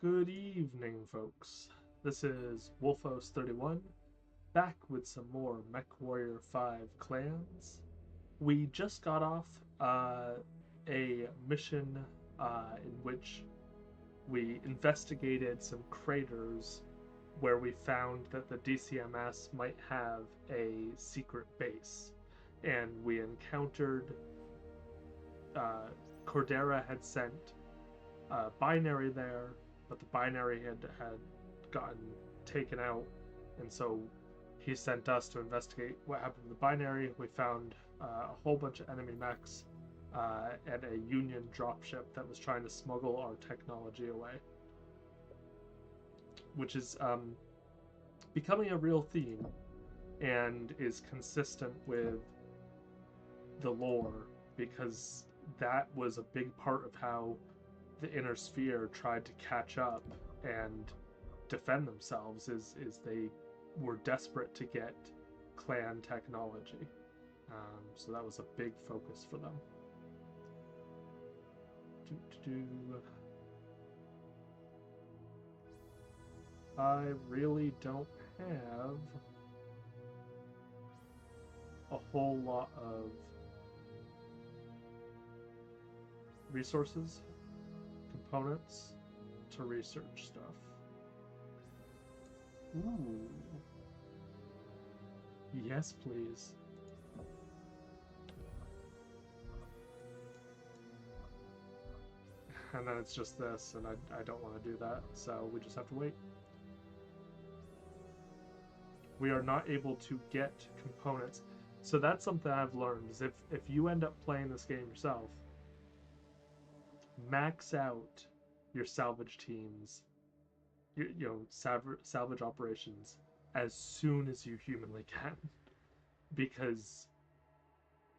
Good evening, folks. This is Wolfos31, back with some more Mechwarrior 5 clans. We just got off a mission in which we investigated some craters where we found that the DCMS might have a secret base. And we encountered Cordera had sent binary there, but the binary had gotten taken out, and so he sent us to investigate what happened to the binary. We found a whole bunch of enemy mechs and a Union dropship that was trying to smuggle our technology away, which is becoming a real theme and is consistent with the lore because that was a big part of how the inner sphere tried to catch up and defend themselves is they were desperate to get clan technology. So that was a big focus for them. I really don't have a whole lot of resources, components to research stuff. Ooh. Yes, please. And then it's just this, and I don't want to do that, so we just have to wait. We are not able to get components. So that's something I've learned, is if you end up playing this game yourself, max out your salvage teams, salvage operations as soon as you humanly can, because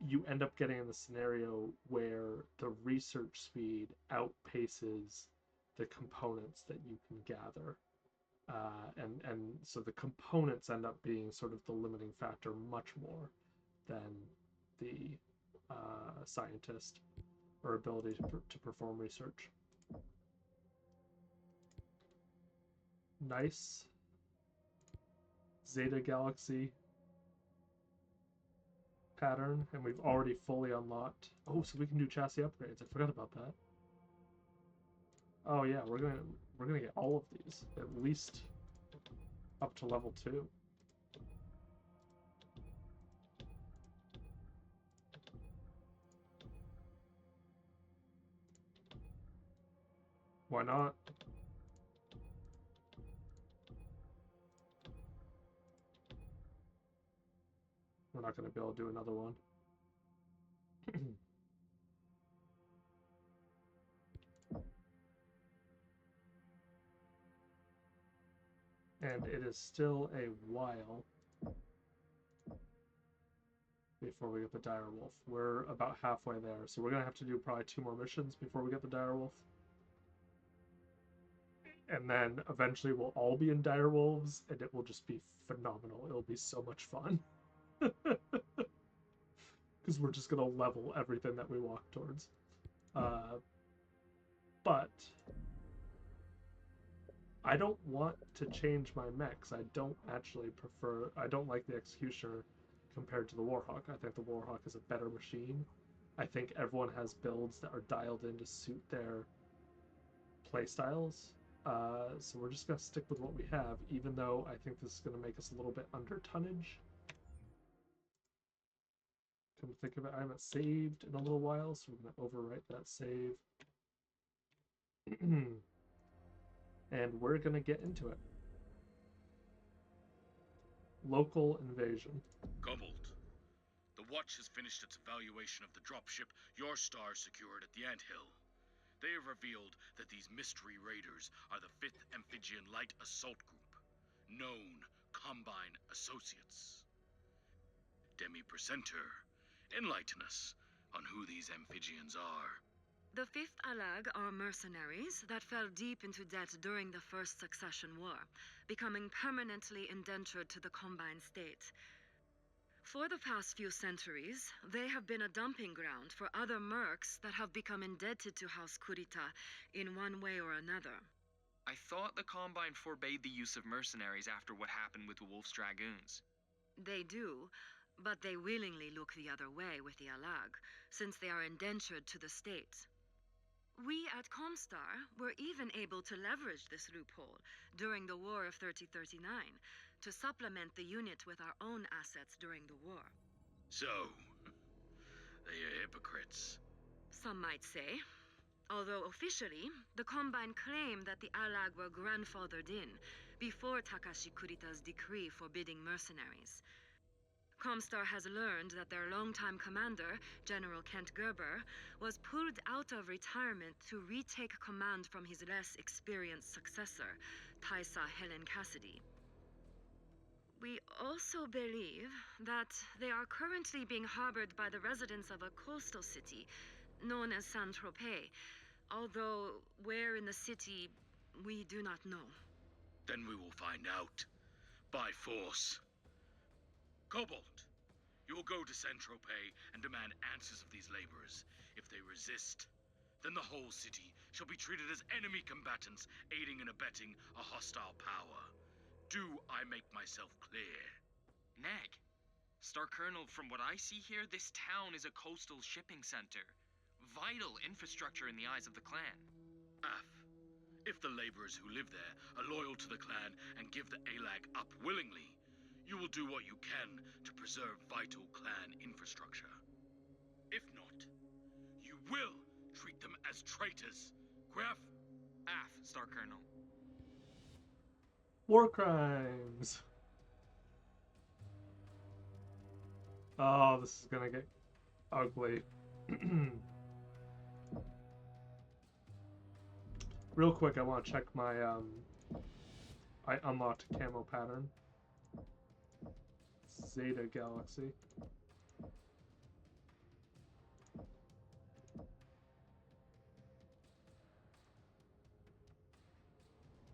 you end up getting in the scenario where the research speed outpaces the components that you can gather, and so the components end up being sort of the limiting factor much more than the scientist or ability to perform research. Nice. Zeta Galaxy pattern, and we've already fully unlocked. Oh, so we can do chassis upgrades. I forgot about that. Oh yeah, we're gonna get all of these, at least up to level 2. Why not? We're not going to be able to do another one. And it is still a while before we get the direwolf. We're about halfway there, so we're going to have to do probably 2 more missions before we get the direwolf. And then eventually we'll all be in direwolves, and it will just be phenomenal. It'll be so much fun. Because we're just going to level everything that we walk towards. But I don't want to change my mechs. I don't actually prefer... I don't like the Executioner compared to the Warhawk. I think the Warhawk is a better machine. I think everyone has builds that are dialed in to suit their playstyles. So we're just going to stick with what we have, even though I think this is going to make us a little bit under tonnage. Come to think of it, I haven't saved in a little while, so we're going to overwrite that save. And we're going to get into it. Local invasion. Gumbold, the Watch has finished its evaluation of the dropship your star secured at the Anthill. They have revealed that these mystery raiders are the 5th Amphibian Light Assault Group, known Combine Associates. Demi Presenter, enlighten us on who these amphibians are. The 5th Alag are mercenaries that fell deep into debt during the First Succession War, becoming permanently indentured to the Combine state. For the past few centuries, they have been a dumping ground for other mercs that have become indebted to House Kurita in one way or another. I thought the Combine forbade the use of mercenaries after what happened with the Wolf's Dragoons. They do, but they willingly look the other way with the Alag, since they are indentured to the state. We at Comstar were even able to leverage this loophole during the War of 3039 to supplement the unit with our own assets during the war. So, they are hypocrites. Some might say. Although officially, the Combine claim that the Alag were grandfathered in before Takashi Kurita's decree forbidding mercenaries. Comstar has learned that their longtime commander, General Kent Gerber, was pulled out of retirement to retake command from his less experienced successor, Taisa Helen Cassidy. We also believe that they are currently being harbored by the residents of a coastal city known as Saint-Tropez, although where in the city, we do not know. Then we will find out. By force. Cobalt, you will go to Saint-Tropez and demand answers of these laborers. If they resist, then the whole city shall be treated as enemy combatants, aiding and abetting a hostile power. Do I make myself clear? Neg, Star Colonel, from what I see here, this town is a coastal shipping center. Vital infrastructure in the eyes of the clan. Af, if the laborers who live there are loyal to the clan and give the Alag up willingly, you will do what you can to preserve vital clan infrastructure. If not, you will treat them as traitors. Graf? Af, Star Colonel. War crimes. Oh, this is gonna get ugly. Real quick, I want to check my, I unlocked camo pattern. Zeta Galaxy.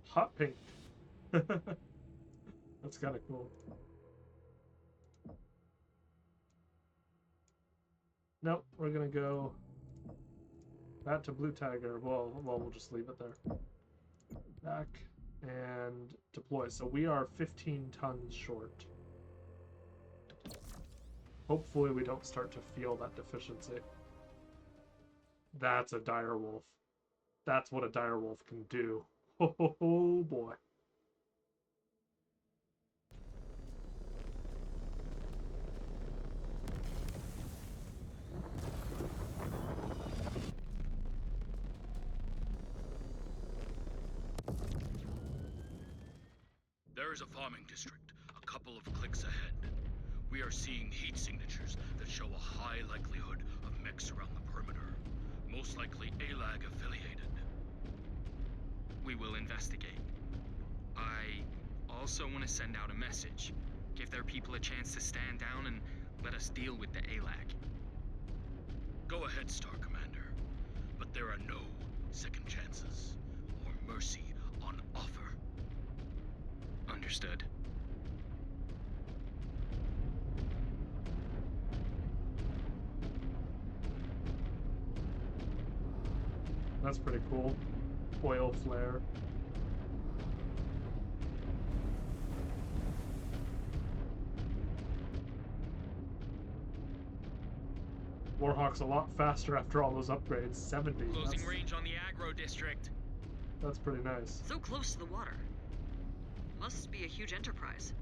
Hot pink. That's kind of cool. Nope, we're gonna go back to Blue Tiger. Well, we'll just leave it there. Back and deploy. So we are 15 tons short. Hopefully we don't start to feel that deficiency. That's a dire wolf. That's what a dire wolf can do. Oh boy. There is a farming district, a couple of clicks ahead. We are seeing heat signatures that show a high likelihood of mechs around the perimeter. Most likely Alag affiliated. We will investigate. I also want to send out a message. Give their people a chance to stand down and let us deal with the Alag. Go ahead, Star Commander. But there are no second chances or mercy on offer. Understood. That's pretty cool. Oil flare. Warhawk's a lot faster after all those upgrades. 70. Closing range on the aggro district. That's pretty nice. So close to the water. Must be a huge enterprise.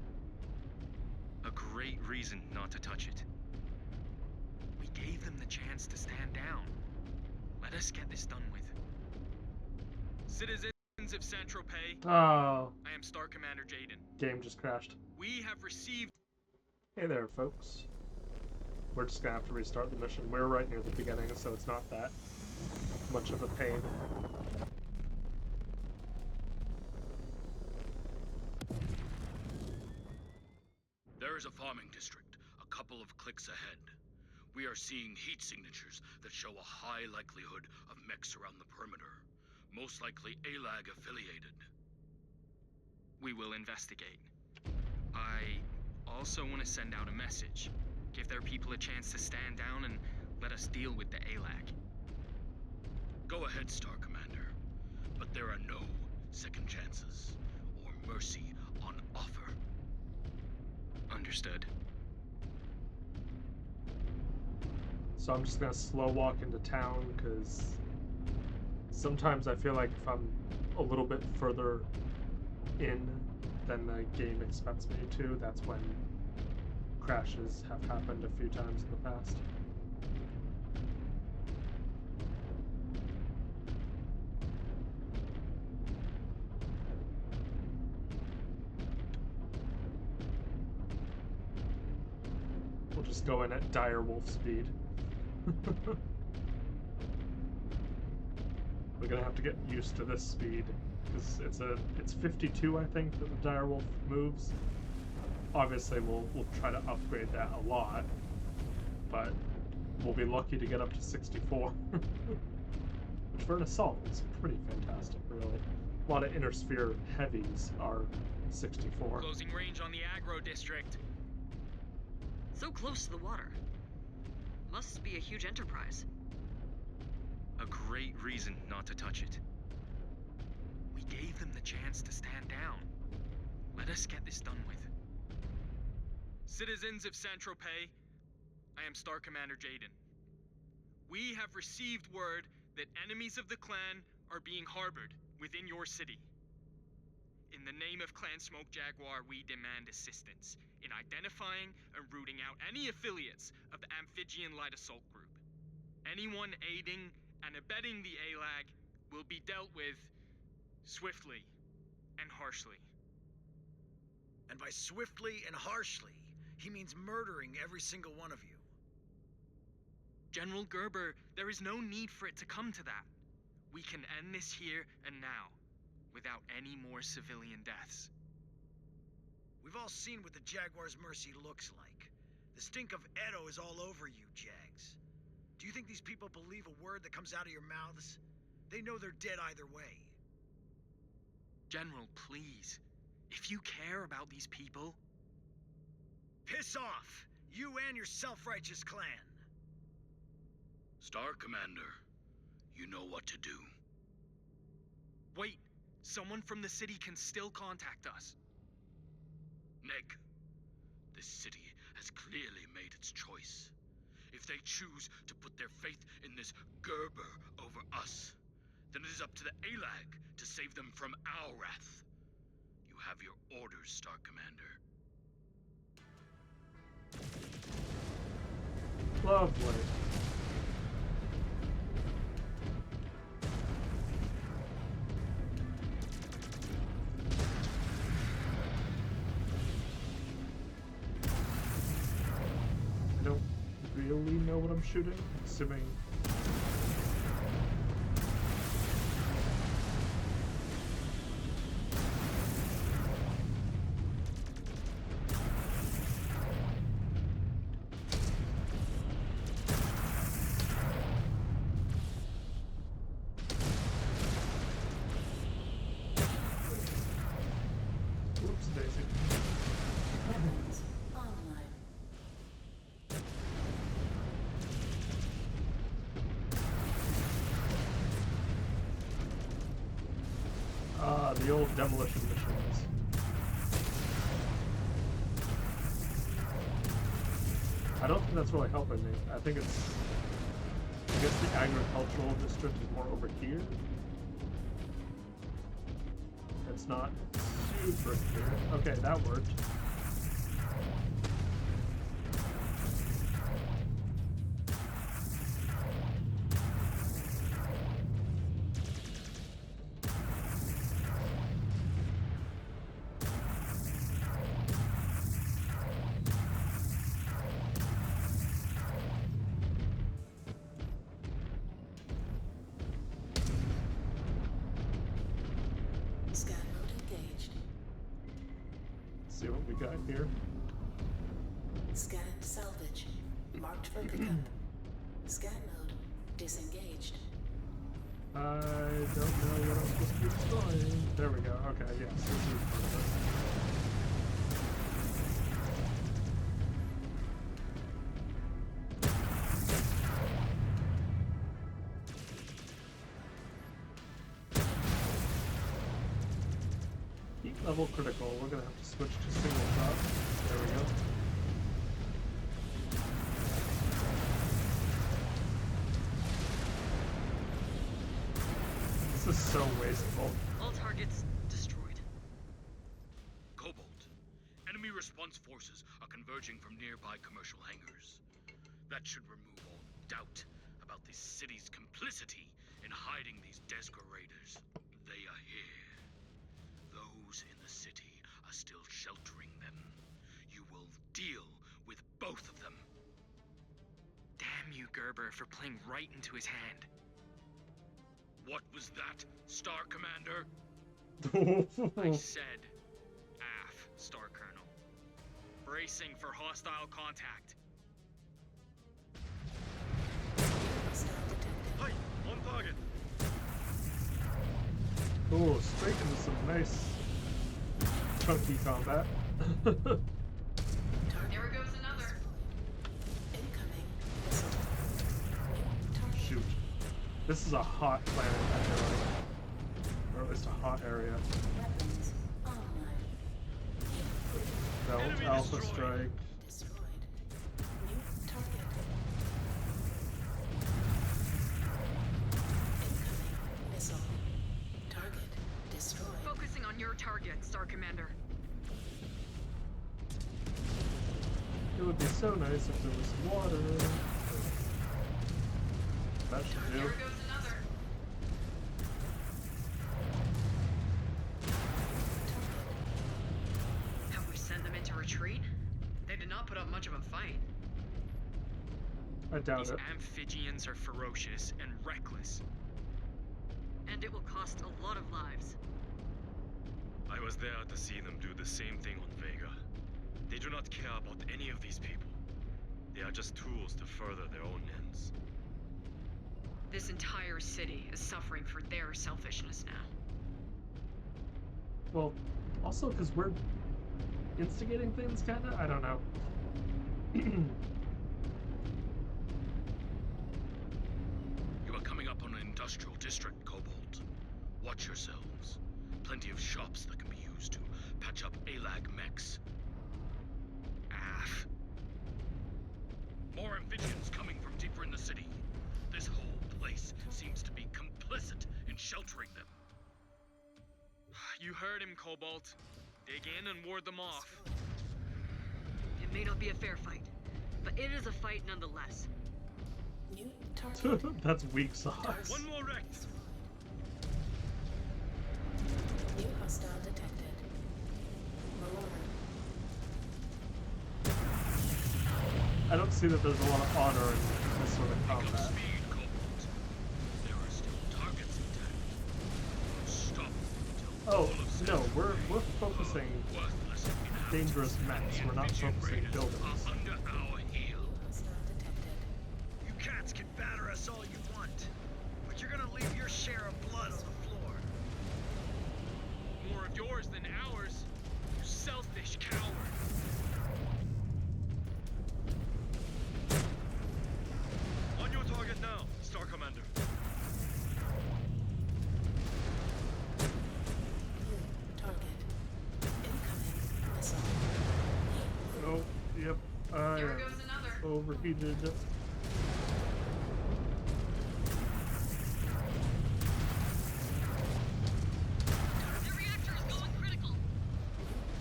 A great reason not to touch it. We gave them the chance to stand down. Let us get this done with. Citizens of Saint-Tropez, Oh, I am Star Commander Jaden. game just crashed. We have received... Hey there, folks. We're just gonna have to restart the mission. We're right near the beginning, so it's not that much of a pain. There is a farming district, a couple of clicks ahead. We are seeing heat signatures that show a high likelihood of mechs around the perimeter. Most likely Alag affiliated. We will investigate. I also want to send out a message. Give their people a chance to stand down and let us deal with the Alag. Go ahead, Star Commander. But there are no second chances or mercy on offer. Understood. So I'm just gonna slow walk into town, because sometimes I feel like if I'm a little bit further in than the game expects me to, that's when crashes have happened a few times in the past. We'll just go in at dire wolf speed. We're gonna have to get used to this speed, because it's 52, I think, that the direwolf moves. Obviously, we'll try to upgrade that a lot, but we'll be lucky to get up to 64, which for an assault is pretty fantastic, really. A lot of inner sphere heavies are 64. Closing range on the aggro district. So close to the water. Must be a huge enterprise. A great reason not to touch it. We gave them the chance to stand down. Let us get this done with. Citizens of Saint-Tropez, I am Star Commander Jaden. We have received word that enemies of the clan are being harbored within your city. In the name of Clan Smoke Jaguar, we demand assistance in identifying and rooting out any affiliates of the Amphibian Light Assault Group. Anyone aiding and abetting the ALAG will be dealt with swiftly and harshly. And by swiftly and harshly, he means murdering every single one of you. General Gerber, there is no need for it to come to that. We can end this here and now, without any more civilian deaths. We've all seen what the Jaguar's mercy looks like. The stink of Edo is all over you, Jags. Do you think these people believe a word that comes out of your mouths? They know they're dead either way. General, please. If you care about these people... Piss off! You and your self-righteous clan! Star Commander, you know what to do. Wait! Someone from the city can still contact us. Neg, this city has clearly made its choice. If they choose to put their faith in this Gerber over us, then it is up to the ALAG to save them from our wrath. You have your orders, Star Commander. Lovely. I don't really know what I'm shooting, assuming... Whoops, Daisy. Weapons online. The old demolition machines. I don't think that's really helping me. I think it's... I guess the agricultural district is more over here. It's not super clear. Okay, that worked. Scan mode engaged. See what we got here. Scan salvage. Marked for pickup. Scan mode disengaged. I don't know what I'm supposed to be destroying. There we go. Okay, yes. This is perfect. Level critical. We're gonna have to switch to single shot. There we go. This is so wasteful. All targets destroyed. Cobalt, enemy response forces are converging from nearby commercial hangars. That should remove all doubt about the city's complicity in hiding these Desgra raiders. They are here. Those in the city are still sheltering them. You will deal with both of them. Damn you, Gerber, for playing right into his hand. What was that, Star Commander? I said, AF, Star Colonel. Bracing for hostile contact. Hostile detected. Hi, on target. Oh, straight into some nice chunky combat. Target There goes another. incoming missile. New target. Shoot. This is a hot planet, I feel like. Or at least a hot area. Weapons online. Belt, Enemy Alpha destroyed. Strike. Destroyed. New target. Incoming missile. Target destroyed. Focusing on your target, Star Commander. It would be so nice if there was water. That should do. There goes another. Have we sent them into retreat? They did not put up much of a fight. I doubt These it. amphibians are ferocious and reckless. And it will cost a lot of lives. I was there to see them do the same thing on Vega. They do not care about any of these people. They are just tools to further their own ends. This entire city is suffering for their selfishness now. Well, also because we're instigating things, kinda? I don't know. You are coming up on an industrial district, Cobalt. Watch yourselves. Plenty of shops that can be used to patch up ALAG mechs. AF. More amphibians coming from deeper in the city. This whole place seems to be complicit in sheltering them. You heard him, Cobalt. Dig in and ward them off. It may not be a fair fight, but it is a fight nonetheless. New target. That's weak sauce. One more wrecked. New hostile detected. Marauder. I don't see that there's a lot of honor in this sort of Pick up combat. speed, Cobalt. There are still targets intact. Stop until all Oh, of no, City's we're focusing worthless inhabitants dangerous mechs. and We're not amphibian focusing raiders buildings. are under our heel. New hostile detected. You cats can batter us all you want, but you're gonna leave your share of blood on the floor. More of yours than ours, you selfish coward. On your target now, Star Commander. New target. Incoming missile. Oh, yep. I There am goes another. overheated. The reactor is going critical.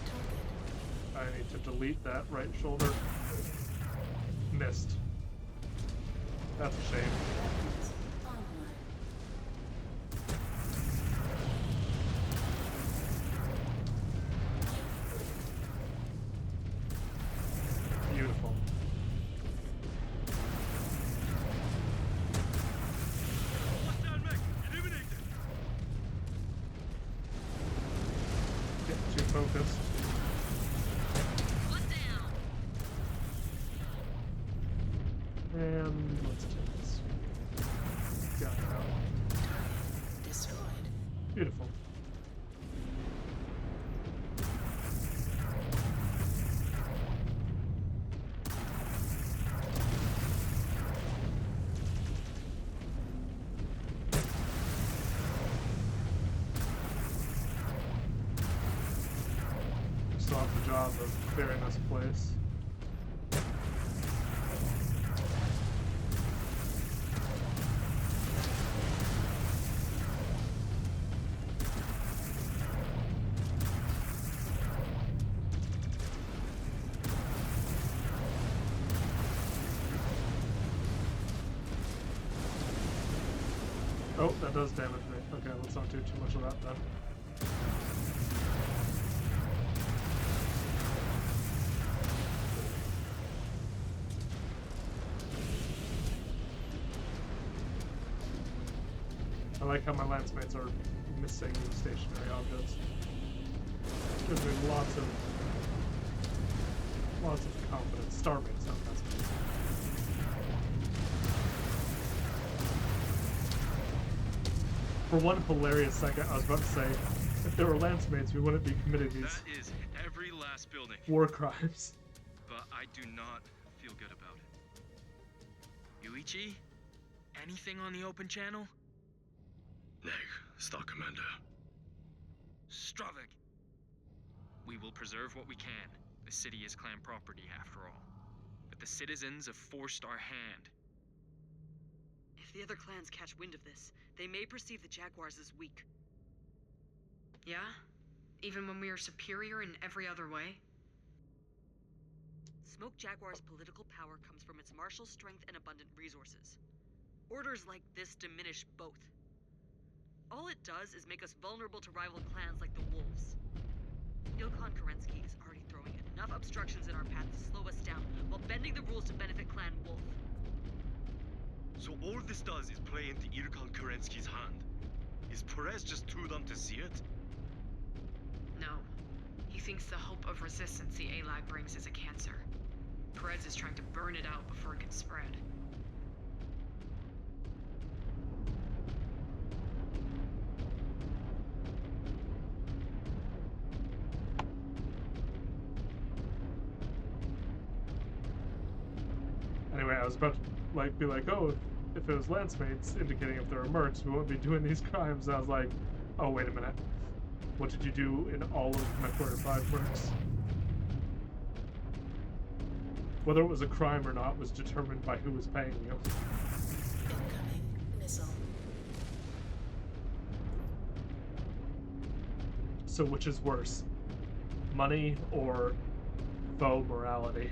Target. I need to delete that right shoulder. Missed. That's a shame. Weapons online. Beautiful. Hostile mech, eliminated. Get too focused. One down. And let's do this. Got it out. Target destroyed. Beautiful. job of clearing this place. Oh, that does damage me. Okay, let's not do too much of that then. I like how my lance mates are missing stationary objects. Gives me lots of confidence. Star mates, not lance mates. For one hilarious second, I was about to say, if there were lance mates, we wouldn't be committing these That is every last building. war crimes. But I do not feel good about it. Yuichi? Anything on the open channel? Neg, Star Commander. Stravik. We will preserve what we can. The city is clan property, after all. But the citizens have forced our hand. If the other clans catch wind of this, they may perceive the Jaguars as weak. Yeah? Even when we are superior in every other way? Smoke Jaguar's political power comes from its martial strength and abundant resources. Orders like this diminish both. All it does is make us vulnerable to rival clans like the Wolves. Ilkhan Kerensky is already throwing enough obstructions in our path to slow us down, while bending the rules to benefit Clan Wolf. So all this does is play into Irkan Kerensky's hand. Is Perez just too dumb to see it? No. He thinks the hope of resistance the ALAG brings is a cancer. Perez is trying to burn it out before it can spread. Anyway, I was about to be like, oh, if it was lance mates indicating if there were mercs, we wouldn't be doing these crimes. And I was like, oh, wait a minute. What did you do in all of Mechwarrior 5 mercs? Whether it was a crime or not was determined by who was paying you. Incoming missile. So which is worse? Money or faux morality?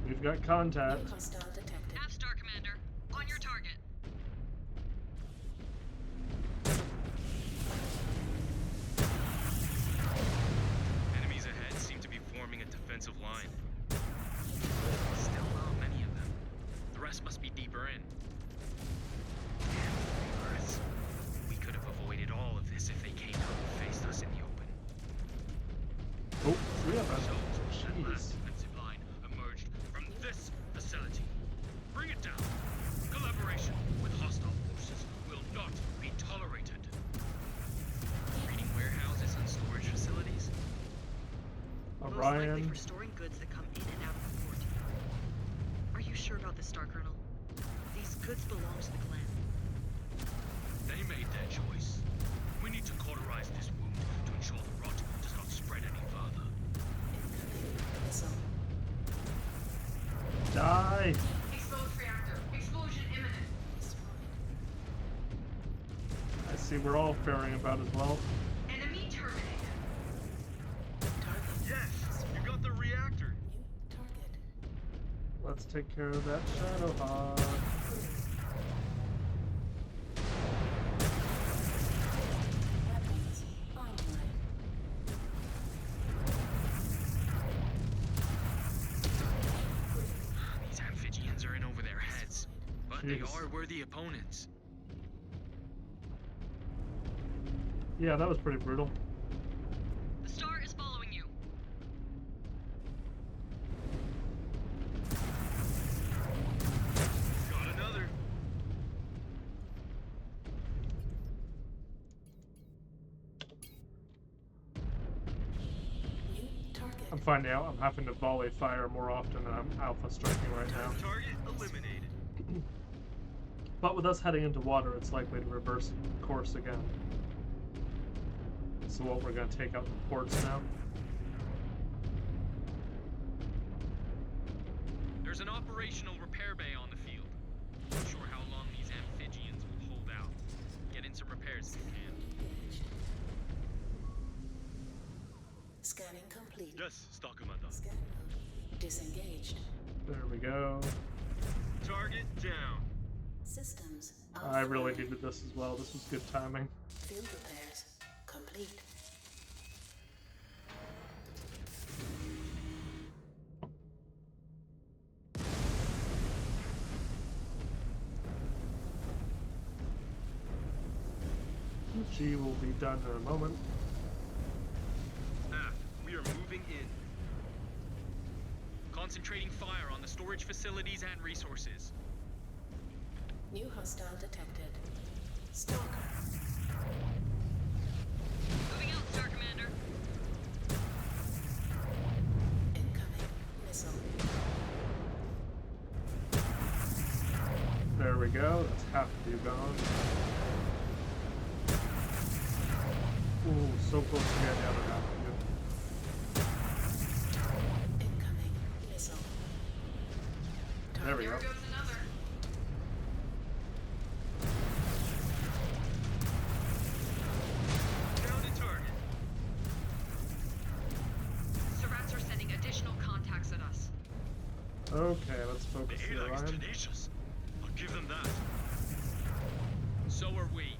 We've got contact. New hostile detected. Half-Star Commander, on your target. Enemies ahead seem to be forming a defensive line. Still not many of them. The rest must be deeper in. Damn Earth. We could have avoided all of this if they came out and faced us in the open. Oh, we have a... That Jeez. last defensive line emerged from this facility. Bring it down. Collaboration with hostile forces will not be tolerated. Raiding warehouses and storage facilities? Most likely Orion. for storing goods that come in and out of the port. Are you sure about this, Star Colonel? These goods belong to the clan. They made their choice. We need to cauterize this wound to ensure the rot does not spread any further. Incoming missile. Die! Exposed reactor. Explosion imminent. Destroyed. I see we're all faring about as well. Enemy terminated. Target. Yes! You got the reactor! New target. Let's take care of that Shadow Hog. Weapons online. These amphibians are in over their heads. But they Jeez. are worthy opponents. Yeah, that was pretty brutal. The Star is following you. Got another! New target. I'm finding out I'm having to volley fire more often than I'm alpha striking right now. Target eliminated. But with us heading into water, it's likely to reverse course again. So what, we're going to take out the ports now? There's an operational repair bay on the field. Not sure how long these amphibians will hold out. Get in some repairs if you can. Engaged. Scanning complete. Yes, Star Commander. Scan mode disengaged. There we go. Target down. Systems I really offline. needed this as well. This was good timing. Field repairs complete. She will be done in a moment. Aft, we are moving in. Concentrating fire on the storage facilities and resources. New hostile detected. Stalker. Moving out, Star Commander. Incoming missile. There we go. That's half of you gone. Ooh, so close to getting the other half of Incoming missile. you. There we There go. goes another. Down to target. Surats are sending additional contacts at us. Okay, let's The focus the ALAC is Orion. tenacious. I'll give them that. So are we.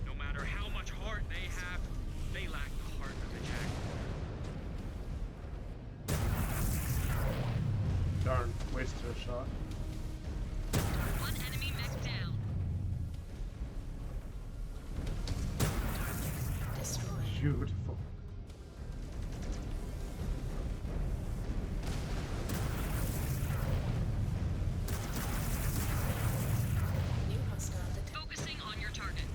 No matter how much heart they have, they lack the heart of a jaguar. Darn, wasted a shot. One enemy mech down. Target destroyed. Beautiful. New hostile detected. Focusing on your target.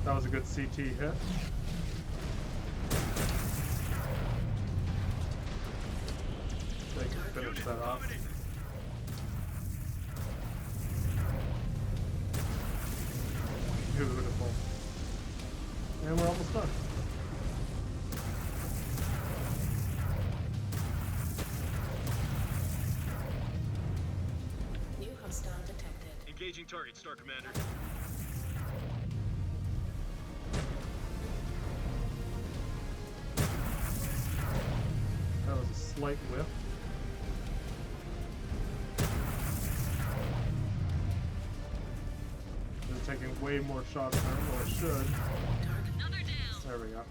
That was a good CT hit. They can finish that off. Beautiful. And we're almost done. New hostile detected. Engaging target, Star Commander. That was a slight whiff. They're taking way more shots than I really should. Target Another down. There we go.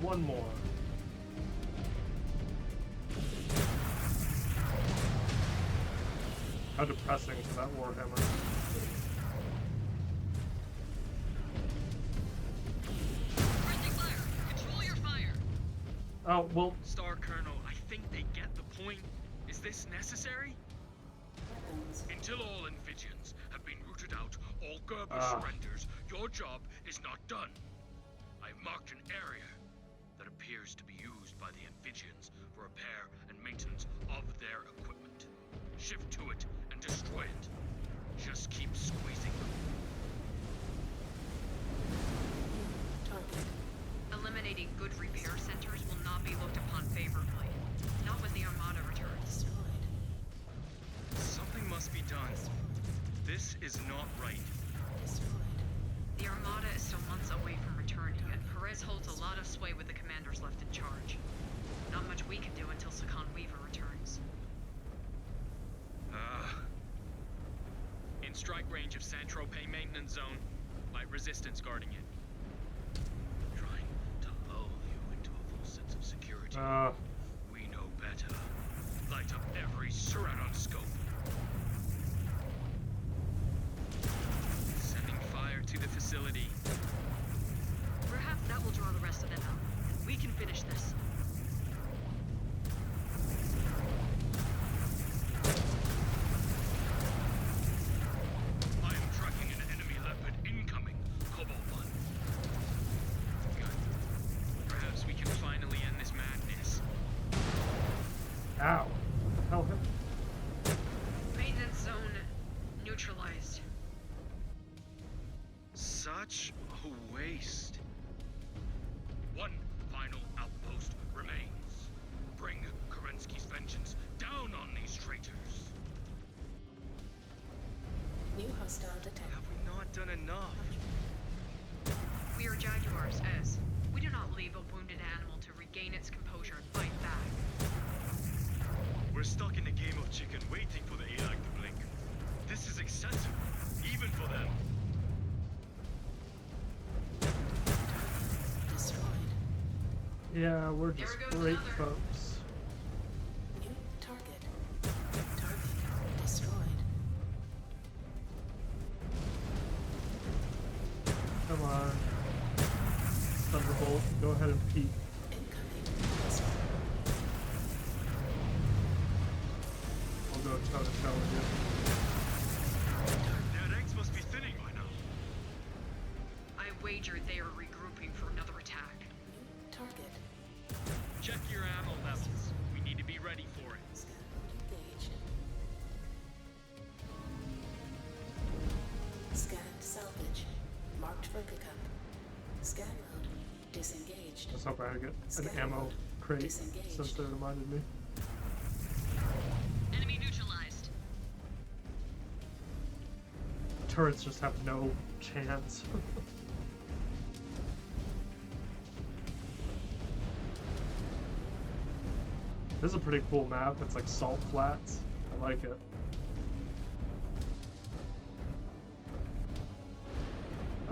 One more. How depressing for that Warhammer. Friendly fire. Control your fire. Oh, well, Star Colonel, I think they get the point. Is this necessary? weapons. Until all amphibians have been rooted out, all Gerber Ah. surrenders, your job is not done. I marked an area that appears to be used by the amphibians for repair and maintenance of their equipment. Shift to it and destroy it. Just keep squeezing them. Target Eliminating good repair centers will not be looked upon favorably. Not when the Armada returns. destroyed. Something must be done. This is not right. Destroyed. The Armada is still months away from returning, and Perez holds a lot of sway with the commanders left in charge. Not much we can do until Sakan Weaver returns. In strike range of Saint-Tropez maintenance zone. Light resistance guarding it. Trying to lull you into a false sense of security. We know better. Light up every Surat on scope. Sending fire to the facility. Perhaps that will draw the rest of them out. We can finish this. I am tracking an enemy leopard incoming. Cobalt 1. Good. Perhaps we can Ow. Hell hit. Maintenance zone neutralized. Such a waste. One final outpost remains. Bring Kerensky's vengeance down on these traitors. New hostile detected. Have we not done enough? We are Jaguars, Ez. We do not leave a wounded animal to regain its composure and fight back. We're stuck in a game of chicken waiting for the AI to blink. This is excessive, even for them. Destroyed. Yeah, we're There just goes great another. folks. New target. Target destroyed. Come on. Thunderbolt, go ahead and peek. Incoming missile. I'll go toe to toe with you. Their ranks must be thinning by now. I wager they are regrouping for another attack. New target. Check your ammo levels. We need to be ready for it. Scan mode engaged. Scanned salvage. Marked for pickup. Scan mode disengaged. I was hoping I'd get an Scan ammo mode crate disengaged. since they reminded me. Enemy neutralized. Turrets just have no chance. This is a pretty cool map. It's like salt flats. I like it.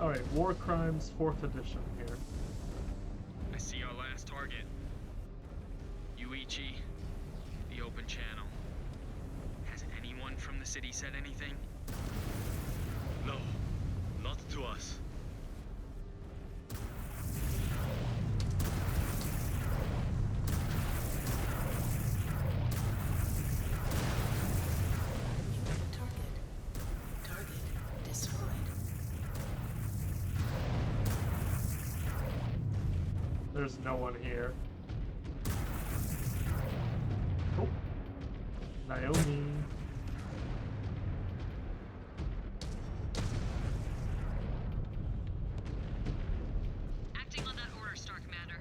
Alright, War Crimes 4th edition here. I see our last target. Yuichi, the open channel. Has anyone from the city said anything? No, not to us. New target. Target destroyed. There's no one here. Oh. Naomi. Acting on that order, Star Commander.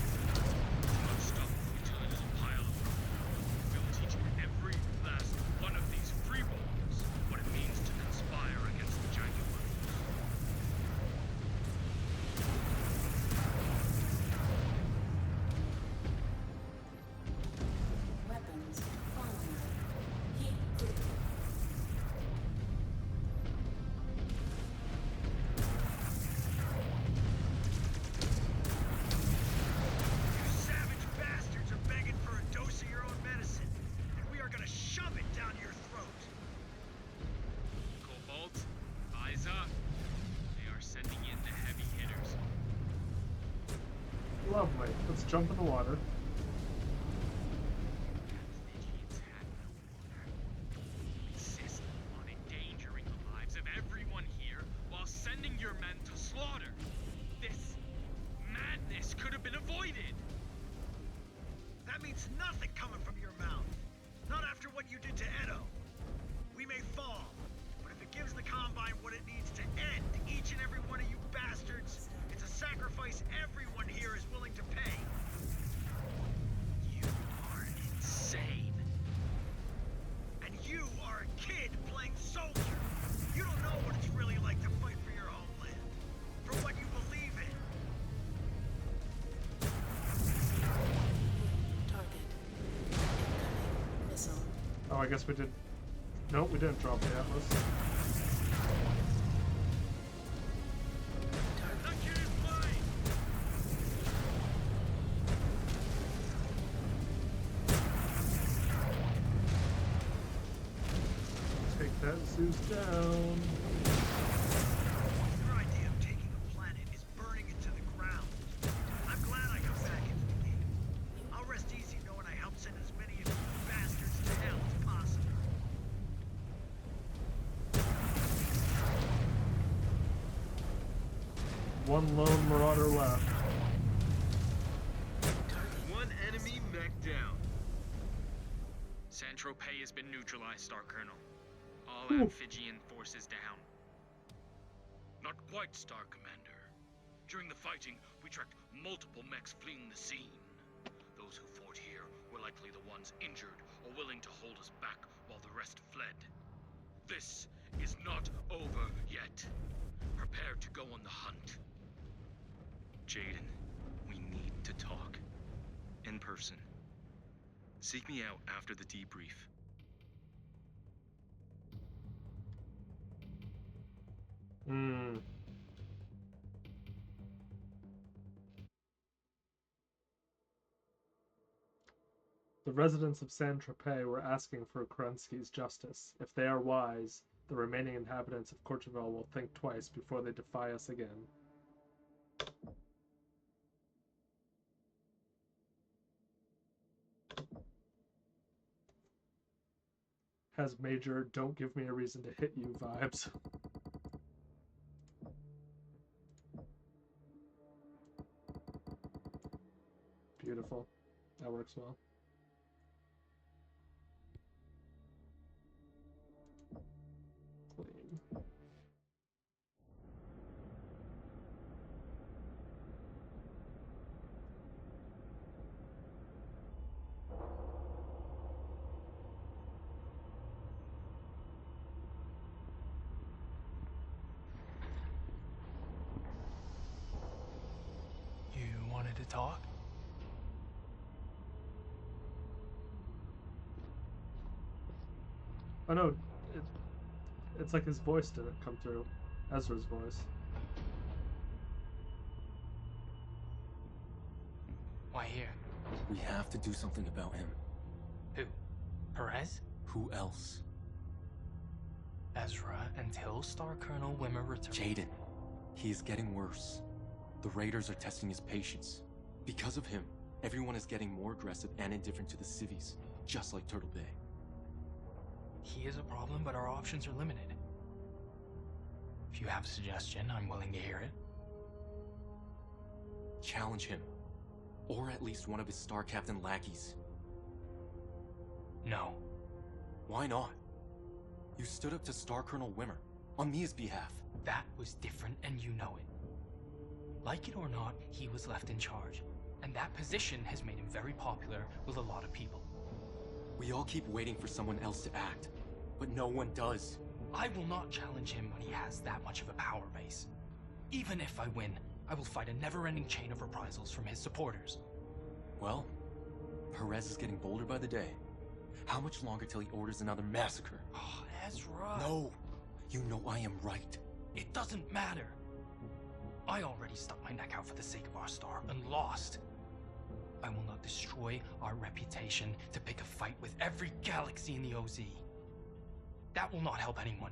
Not stop until it is a pile of rubble. We'll teach every last one of these freeballs what it means to conspire against the Jaguars. Weapons online. Heat proof. You savage bastards are begging for a dose of your own medicine, and we are gonna shove it down your throat. Cobalt, eyes up. They are sending in the heavy hitters. Lovely. Let's jump in the water. Stygians have no honor. Insist on endangering the lives of everyone here while sending your men to slaughter. This madness could have been avoided. That means nothing coming from your mouth. Not after what you did to Edo. We may fall, but if it gives the Combine what it needs to end each and every one of you bastards, it's a sacrifice everyone here is willing to pay. You are insane. And you are a kid playing soldier. You don't know what it's really like to fight for your homeland, for what you believe in. Target. Incoming missile. Oh, I guess we did. Nope, we didn't drop the Atlas. Target. That kid is mine! Take that Zeus down. Your idea of taking a planet is burning it to the ground. I'm glad I come back into the game. I'll rest easy knowing I helped send as many of you bastards to hell as possible. one lone marauder left. One enemy mech down. Saint-Tropez has been neutralized, Star Colonel. All Ooh. Amphibian forces down. Not quite, Star Commander. During the fighting, we tracked multiple mechs fleeing the scene. Those who fought here were likely the ones injured or willing to hold us back while the rest fled. This is not over yet. Prepare to go on the hunt. Jaden, we need to talk. In person. Seek me out after the debrief. The residents of Saint-Tropez were asking for Kerensky's justice. If they are wise, the remaining inhabitants of Courchevel will think twice before they defy us again. Has major "don't give me a reason to hit you" vibes. Beautiful. That works well. Clean. You wanted to talk? Oh no, it's like his voice didn't come through. Ezra's voice. Why here? We have to do something about him. Who? Perez? Who else? Ezra, until Star Colonel Wimmer returns. Jaden. He is getting worse. The Raiders are testing his patience. Because of him, everyone is getting more aggressive and indifferent to the civvies, just like Turtle Bay. He is a problem, but our options are limited. If you have a suggestion, I'm willing to hear it. Challenge him. Or at least one of his Star Captain lackeys. No. Why not? You stood up to Star Colonel Wimmer, on Mia's behalf. That was different, and you know it. Like it or not, he was left in charge. And that position has made him very popular with a lot of people. We all keep waiting for someone else to act, but no one does. I will not challenge him when he has that much of a power base. Even if I win, I will fight a never-ending chain of reprisals from his supporters. Well, Perez is getting bolder by the day. How much longer till he orders another massacre? Oh, Ezra! No! You know I am right. It doesn't matter. I already stuck my neck out for the sake of our star and lost. I will not destroy our reputation to pick a fight with every galaxy in the OZ. That will not help anyone.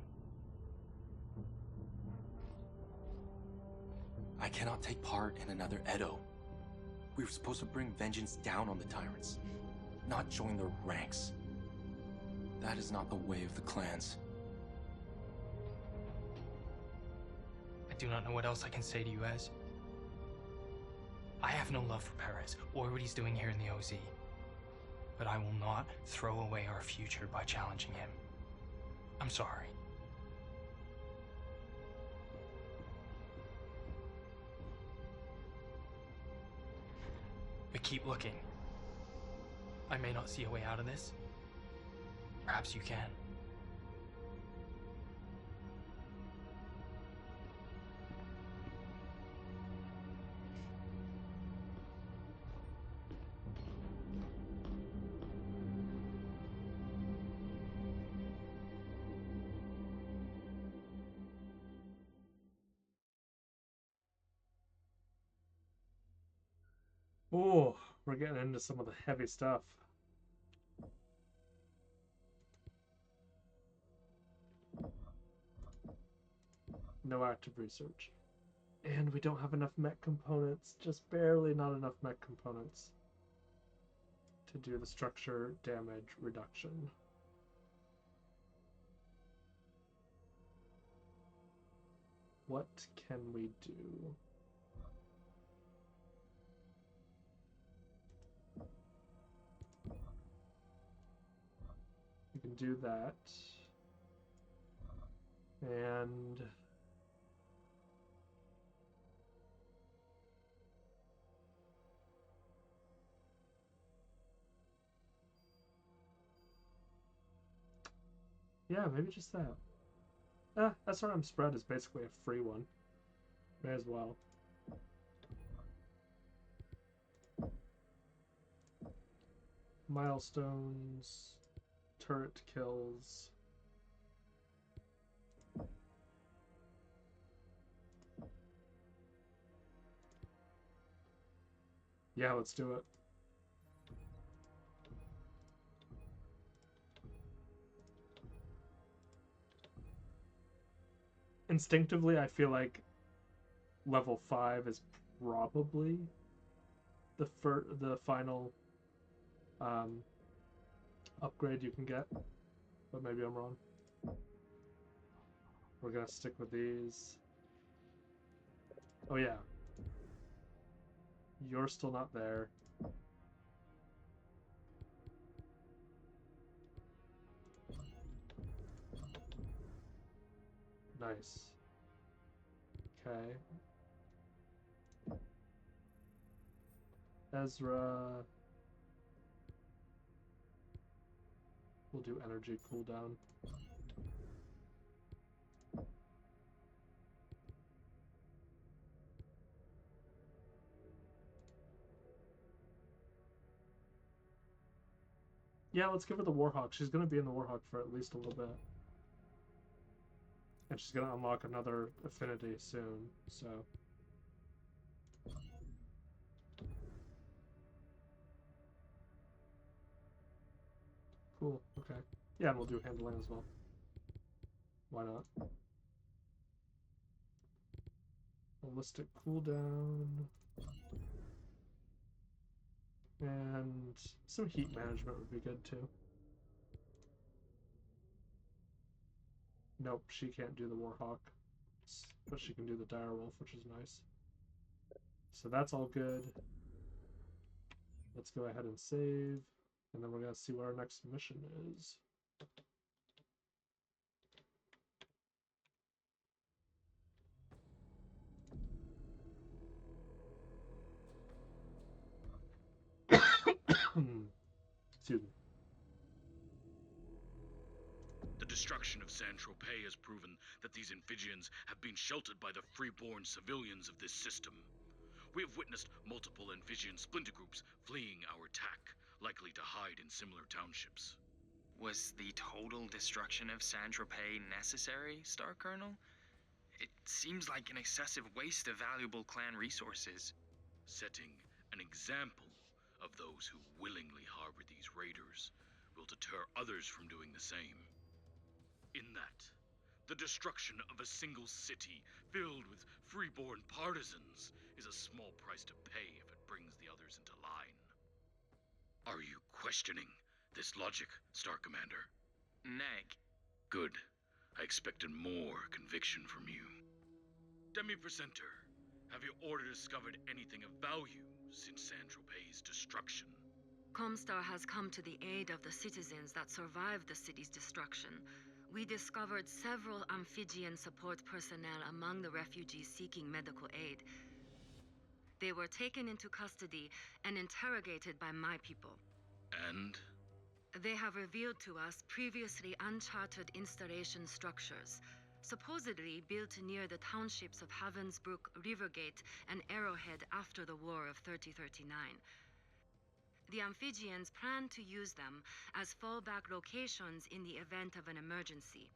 I cannot take part in another Edo. We were supposed to bring vengeance down on the tyrants, not join their ranks. That is not the way of the clans. I do not know what else I can say to you, Ez. I have no love for Perez, or what he's doing here in the OZ. But I will not throw away our future by challenging him. I'm sorry. But keep looking. I may not see a way out of this. Perhaps you can. Oh, we're getting into some of the heavy stuff. No active research. And we don't have enough mech components, just barely not enough mech components to do the structure damage reduction. What can we do? can do that. And yeah, maybe just that. SRM spread is basically a free one. May as well. Milestones, turret kills. Yeah, let's do it. Instinctively, I feel like level 5 is probably the final upgrade you can get, but maybe I'm wrong. We're gonna stick with these. Oh yeah, you're still not there. Nice. Okay. Ezra. We'll do energy cooldown. Yeah, let's give her the Warhawk. She's gonna be in the Warhawk for at least a little bit. And she's gonna unlock another affinity soon, so. Cool, okay. Yeah, and we'll do handling as well. Why not? Ballistic cooldown. And some heat management would be good too. Nope, she can't do the Warhawk. But she can do the Direwolf, which is nice. So that's all good. Let's go ahead and save. And then we're going to see what our next mission is. Excuse me. The destruction of San Tropez has proven that these Amphibians have been sheltered by the freeborn civilians of this system. We have witnessed multiple Amphibian splinter groups fleeing our attack, likely to hide in similar townships. Was the total destruction of San Tropez necessary, Star Colonel? It seems like an excessive waste of valuable clan resources. Setting an example of those who willingly harbor these raiders will deter others from doing the same. In that, the destruction of a single city filled with freeborn partisans is a small price to pay if it brings the others into line. Are you questioning this logic, Star Commander? Neg. Good. I expected more conviction from you. Demi-Presenter, have you or discovered anything of value since San Tropez's destruction? Comstar has come to the aid of the citizens that survived the city's destruction. We discovered several Amphibian support personnel among the refugees seeking medical aid. They were taken into custody and interrogated by my people. And? They have revealed to us previously uncharted installation structures, supposedly built near the townships of Havensbrook, Rivergate, and Arrowhead after the War of 3039. The Amphibians plan to use them as fallback locations in the event of an emergency.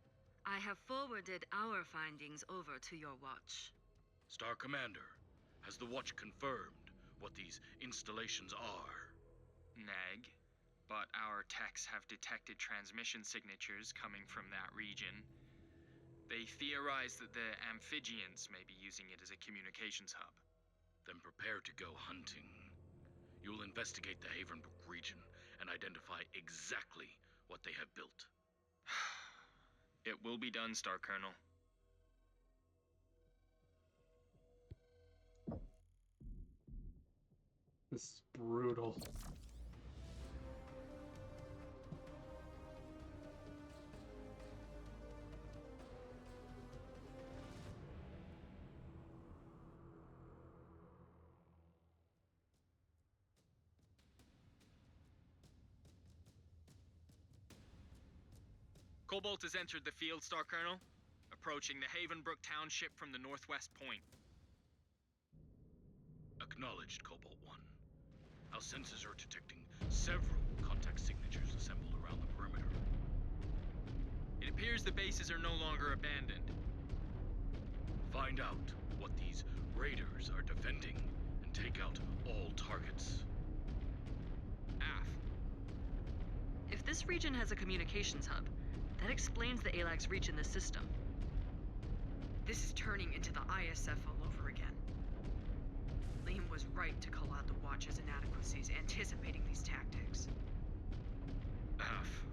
I have forwarded our findings over to your watch. Star Commander, has the Watch confirmed what these installations are? Neg. But our techs have detected transmission signatures coming from that region. They theorize that the Amphibians may be using it as a communications hub. Then prepare to go hunting. You will investigate the Havenbrook region and identify exactly what they have built. It will be done, Star Colonel. This is brutal. Cobalt has entered the field, Star Colonel, approaching the Havenbrook township from the northwest point. Acknowledged, Cobalt 1. Our sensors are detecting several contact signatures assembled around the perimeter. It appears the bases are no longer abandoned. Find out what these raiders are defending and take out all targets. AF. If this region has a communications hub, that explains the ALAG's reach in the system. This is turning into the ISF all over again. Liam was right to call out the Watch's inadequacies, anticipating these tactics. Af.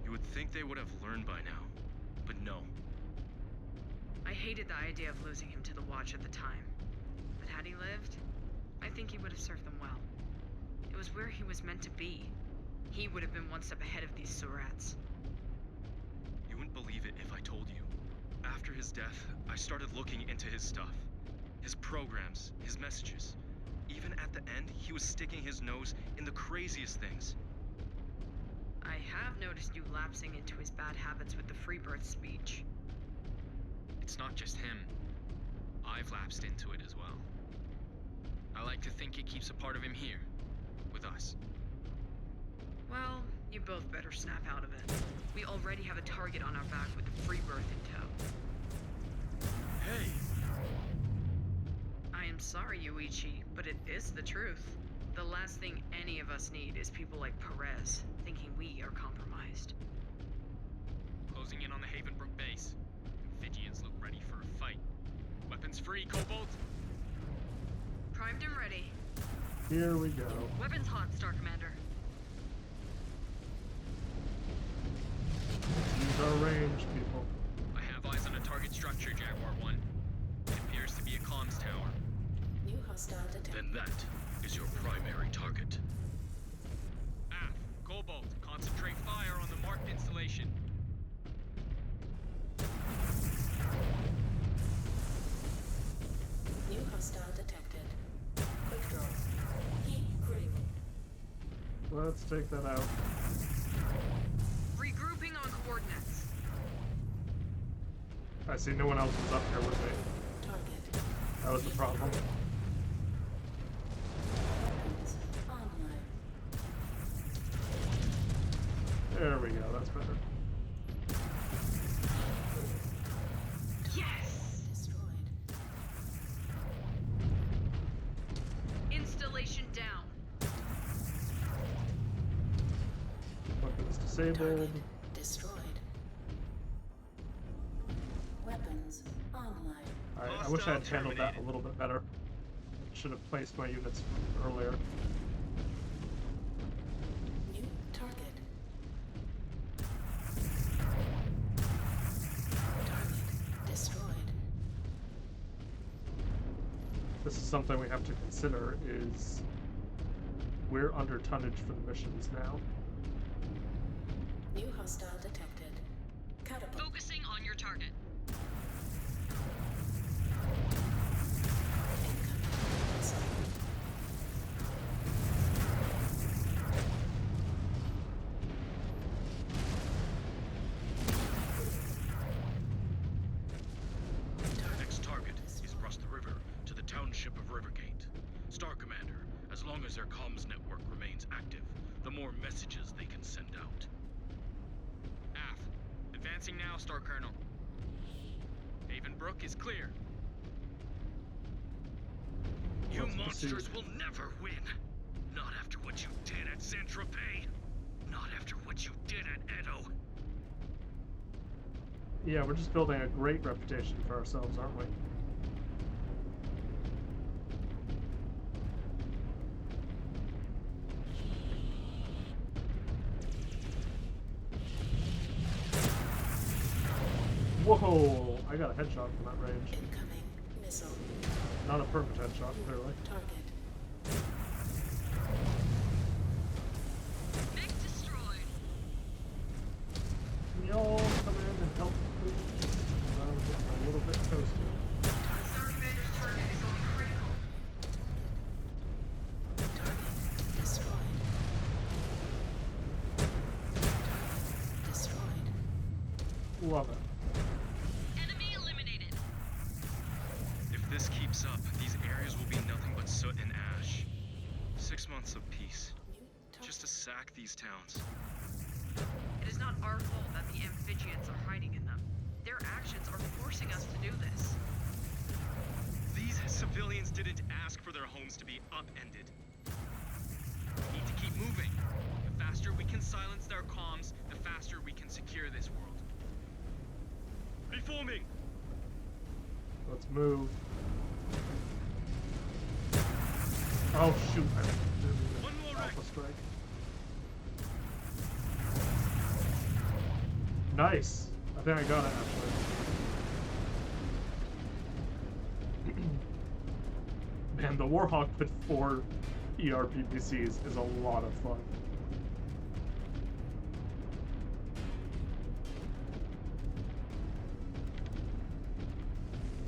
You would think they would have learned by now, but no. I hated the idea of losing him to the Watch at the time. But had he lived, I think he would have served them well. It was where he was meant to be. He would have been one step ahead of these Surats. You wouldn't believe it if I told you. After his death, I started looking into his stuff. His programs, his messages. Even at the end, he was sticking his nose in the craziest things. I have noticed you lapsing into his bad habits with the Freebirth speech. It's not just him. I've lapsed into it as well. I like to think it keeps a part of him here, with us. Well, you both better snap out of it. We already have a target on our back with the Freebirth in tow. Hey! I am sorry, Yuichi, but it is the truth. The last thing any of us need is people like Perez thinking we are compromised. Closing in on the Havenbrook base. Amphibians look ready for a fight. Weapons free, Cobalt! Primed and ready. Here we go. Weapons hot, Star Commander. Use our range, people. I have eyes on a target structure, Jaguar 1. It appears to be a comms tower. New hostile detected. Then that is your primary target. AF, Cobalt, concentrate fire on the marked installation. New hostile detected. Quick draw. Heat critical. Let's take that out. Regrouping on coordinates. I see no one else was up here with me. Target. That was the problem. Weapons online. There we go, that's better. Yes! Destroyed. Installation down. Weapons disabled. Target destroyed. Weapons online. I wish I had handled that a little bit better. Should have placed my units earlier. New target. Target destroyed. This is something we have to consider is we're under tonnage for the missions now. New hostile detected. Catapult. Focusing on your target. Incoming missile. Next target is across the river to the township of Rivergate. Star Commander, as long as their comms network remains active, the more messages they can send out. AF, advancing now, Star Colonel. Havenbrook is clear. You Let's monsters proceed. will never win! Not after what you did at Saint-Tropez! Not after what you did at Edo! Yeah, we're just building a great reputation for ourselves, aren't we? Whoa! I got a headshot from that range. Incoming missile. Not a perfect headshot, clearly. Target. Mech destroyed. Can y'all come in and help, please? I'm getting a little bit toasty. Star Commander's target is on critical. Target destroyed. Target destroyed. Love it. Enemy eliminated. If this keeps up, these areas will be nothing but soot and ash. 6 months of peace. Just to sack these towns. It is not our fault that the amphibians are hiding in them. Their actions are forcing us to do this. These civilians didn't ask for their homes to be upended. We need to keep moving. The faster we can silence their comms, the faster we can secure this world. Reforming! Let's move. Oh shoot! I didn't mean to One more alpha rack. strike. Nice. I think I got it actually. Man, the Warhawk with 4 ERPPCs is a lot of fun.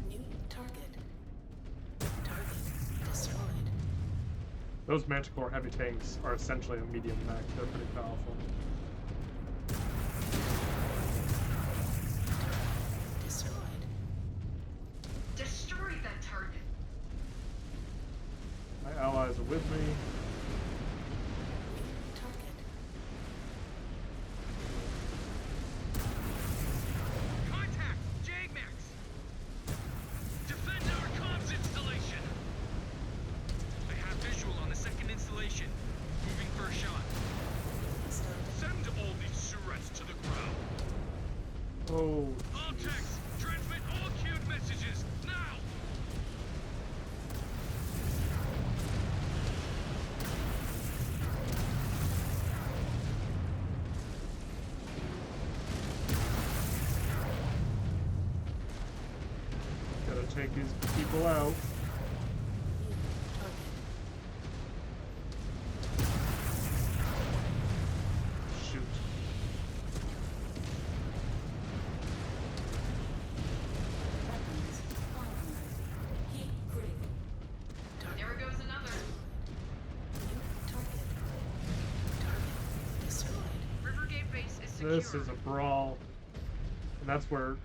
New target. Target destroyed. Those Manticore heavy tanks are essentially a medium mech. They're pretty powerful. Destroyed. Destroy that target. My allies are with me. Target. Contact! Jagmax! Defend our comms installation! I have visual on the second installation. Moving for a shot. Send all these surets to the ground. Oh, All jeez. techs, transmit all queued messages, now! Gotta take these people out. Shoot. Weapons online. Heat critical. There goes another. New target. Target destroyed. Rivergate base is secure. This is a brawl. And that's where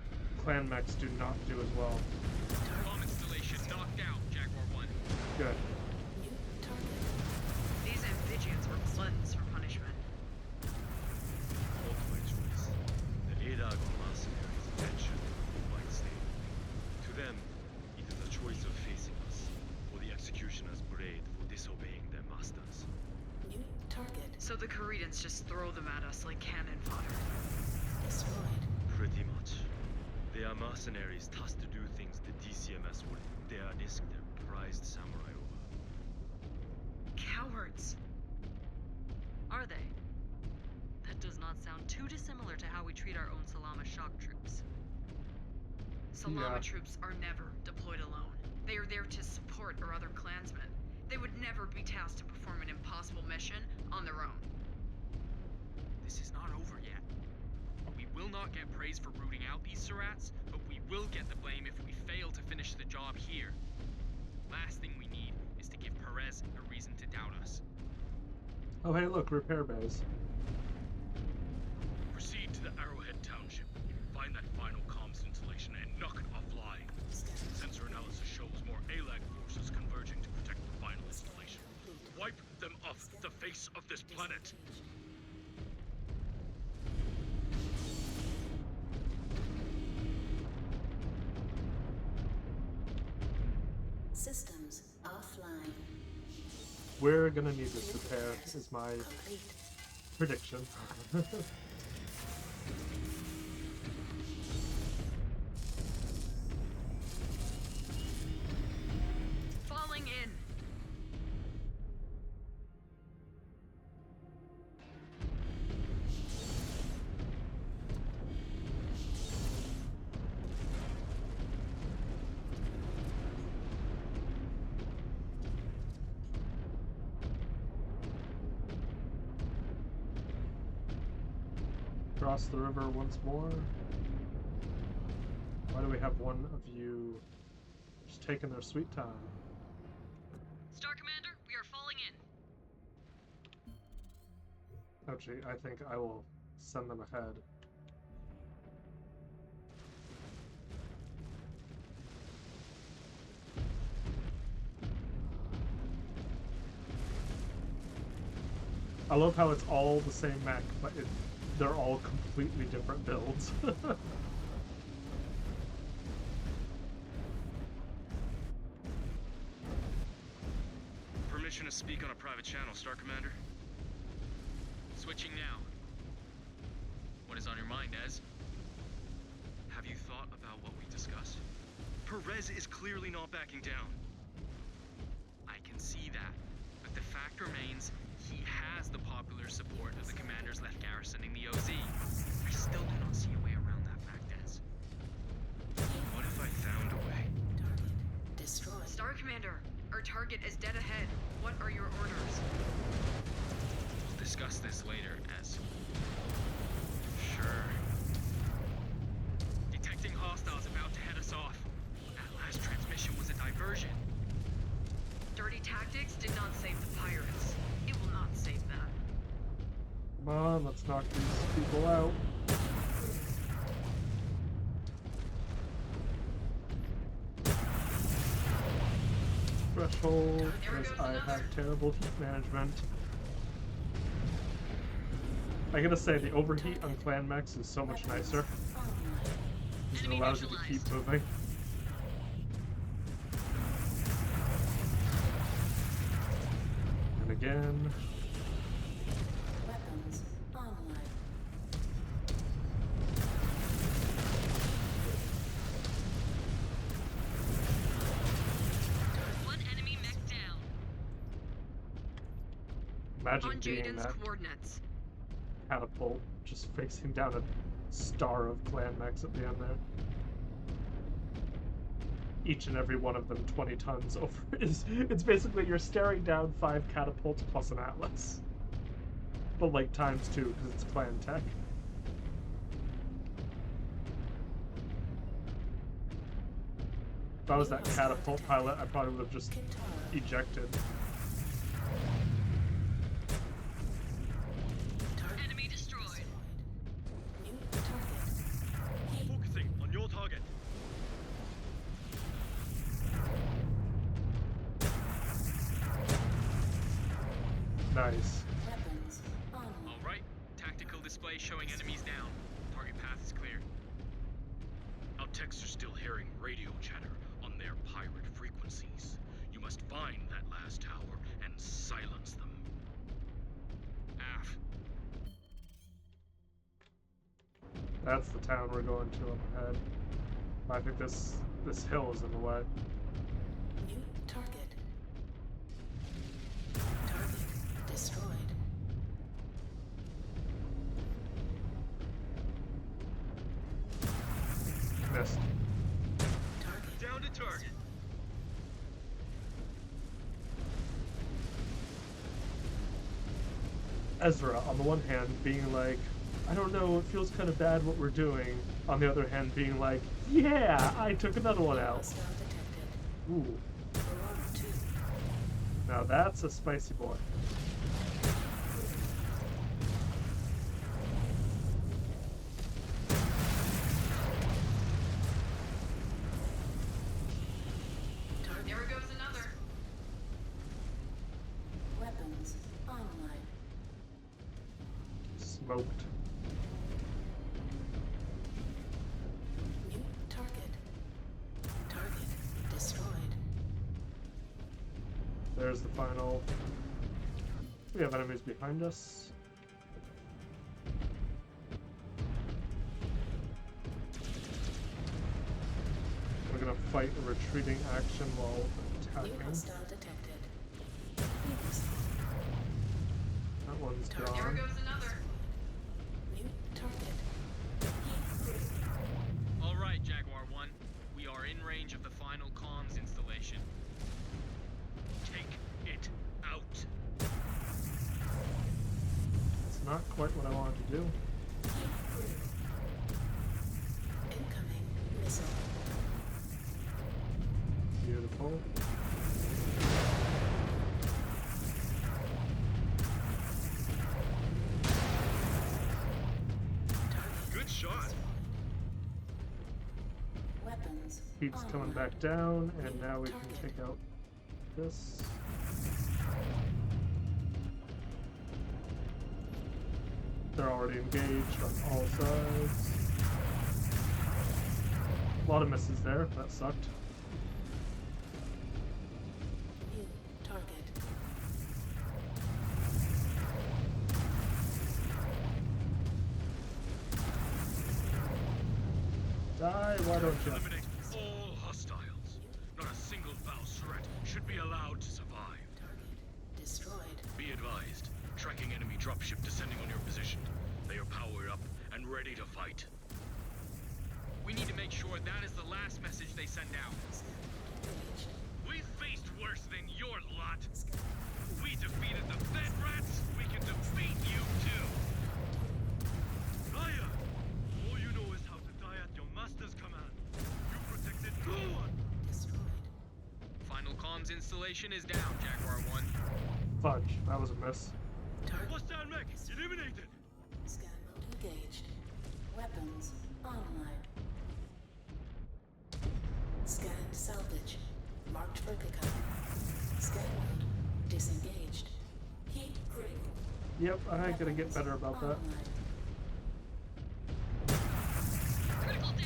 clan mechs do not do as well. Bomb installation knocked out, Jaguar 1. Good. New target. These amphibians were gluttons for punishment. Not my choice. The Aragon mercenaries eventually might stay. To them, it is a choice of facing us, or the executioner's parade for disobeying their masters. New target So the Caridans just throw them at us like cannon fodder. destroyed. Pretty much. They are mercenaries tasked to do things the DCMS wouldn't dare risk their prized samurai over. Cowards. Are they? That does not sound too dissimilar to how we treat our own Salama shock troops. Salama Yeah. troops are never deployed alone. They are there to support our other clansmen. They would never be tasked to perform an impossible mission on their own. This is not over yet. We will not get praise for rooting out these Surats, but we will get the blame if we fail to finish the job here. Last thing we need is to give Perez a reason to doubt us. Oh, hey, look, repair bays. Proceed to the Arrowhead Township. Find that final comms installation and knock it offline. Sensor analysis shows more ALAG forces converging to protect the final installation. Wipe them off the face of this planet. Systems offline. We're gonna need this repair, is my Complete. prediction. Falling in. Cross the river once more. Why do we have one of you just taking their sweet time? Star Commander, we are falling in. Actually, I think I will send them ahead. I love how it's all the same mech, but they're all completely different builds. Permission to speak on a private channel, Star Commander? Switching now. What is on your mind, Ez? Have you thought about what we discussed? Perez is clearly not backing down. I can see that, but the fact remains he has the popular support of the commanders left garrisoning the OZ. I still do not see a way around that fact, Ez. What if I found a way? Target destroyed. Star Commander, our target is dead ahead. What are your orders? We'll discuss this later, Ez. Sure. Detecting hostiles about to head us off. That last transmission was a diversion. Dirty tactics did not save the pirates. It will not save them. Come on, let's knock these people out. Threshold, because I have terrible heat management. I gotta say, the overheat on Clan Mechs is so much nicer. Because it allows you to keep moving. And again. Weapons online. One enemy mech down. Imagine On being Jaden's that coordinates. catapult just facing down a star of Clan Mechs at the end there. Each and every one of them 20 tons over. It's basically you're staring down 5 catapults plus an Atlas. But like times 2 because it's clan tech. If I was that catapult pilot, I probably would have just ejected. Enemy destroyed. New target. Focusing on your target. Nice. Weapons online. Alright, tactical display showing enemies down. Target path is clear. Our techs are still hearing radio chatter on their pirate frequencies. You must find that last tower and silence them. Af. That's the town we're going to up ahead. I think this hill is in the way. New target. Target destroyed. Missed. Target Down to target. Ezra, on the one hand, being like, I don't know, it feels kind of bad what we're doing. On the other hand, being like, yeah, I took another one out. hostile detected. Ooh, Barometer 2. now that's a spicy boy. Target. There goes another. Weapons online. Smoked. New target. Target destroyed. There's the final. We have enemies behind us. We're gonna fight a retreating action while New attacking. hostile detected. Phoenix. That one's There There gone. goes another. New target. Alright, Jaguar 1. We are in range of the final comms installation. Take it out. It's not quite what I wanted to do. Incoming missile. Beautiful. Target. Good shot. Weapons. Heat's coming online. back down, and now we can take out this. They're already engaged on all sides. A lot of misses there. That sucked. New target. Die, why don't you? Eliminate all hostiles. Not a single foul threat should be allowed to survive. Target destroyed. Be advised, tracking enemy dropship descending on your position. They are powered up and ready to fight. We need to make sure that is the last message they send out. Engaged. We've faced worse than your lot. We defeated the Fed Rats. We can defeat you too. Liar! All you know is how to die at your master's command. You protected no one. Destroyed. Final comms installation is down, Jaguar 1. Fudge, that was a miss. Target Hostile mech eliminated. scan mode engaged. Weapons online. Scanned salvage. Marked for pickup. Scan mode disengaged. Heat critical. Yep, I ain't gonna get better about that.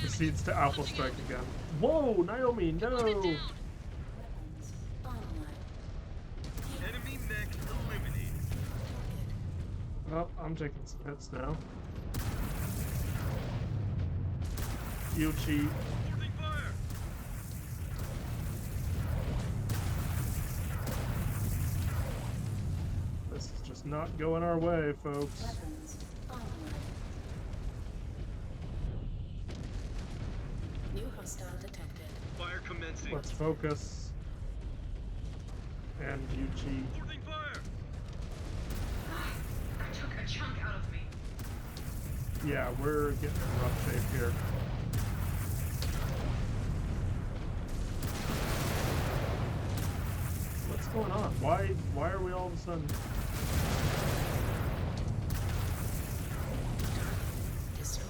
Proceeds to Alpha Strike again. Whoa, Naomi, no! Weapons online. Enemy mech eliminated. Target Well, I'm taking some hits now. You cheat. Supporting fire. This is just not going our way, folks. weapons online. New hostile detected. Fire commencing. Let's focus. And you cheat. Supporting fire. That took a chunk out of me. Yeah, we're getting in rough shape here. What's going on? Why are we all of a sudden... Destroyed.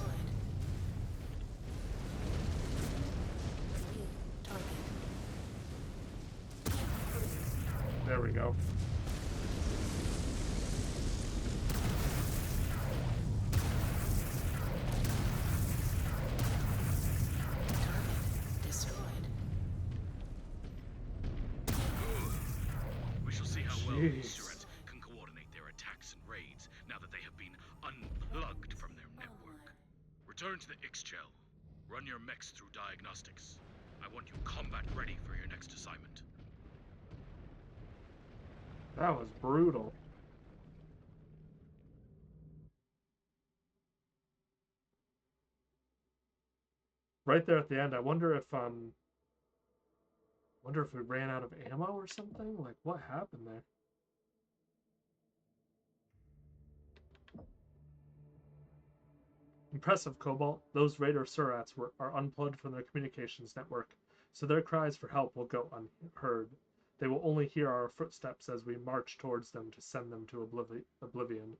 New target. There we go. Target destroyed. We shall see how well Jeez. these Surets can coordinate their attacks and raids now that they have been unplugged from their network. Return to the Ixchel. Run your mechs through diagnostics. I want you combat ready for your next assignment. That was brutal. Right there at the end, I wonder if we ran out of ammo or something? Like, what happened there? Impressive, Cobalt. Those Raider Surats are unplugged from their communications network, so their cries for help will go unheard. They will only hear our footsteps as we march towards them to send them to oblivion.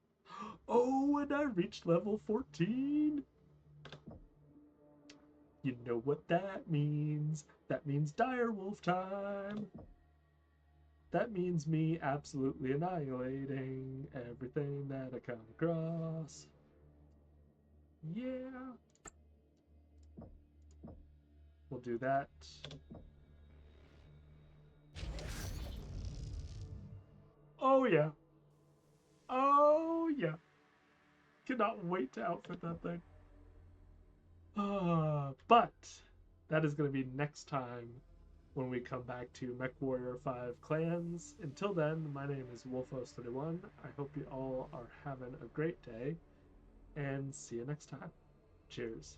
Oh, and I reached level 14! You know what that means. That means direwolf time. That means me absolutely annihilating everything that I come across. Yeah. We'll do that. Oh yeah. Oh yeah. Cannot wait to outfit that thing. But that is going to be next time when we come back to Mechwarrior 5 Clans. Until then, my name is Wolfos31. I hope you all are having a great day, and see you next time. Cheers.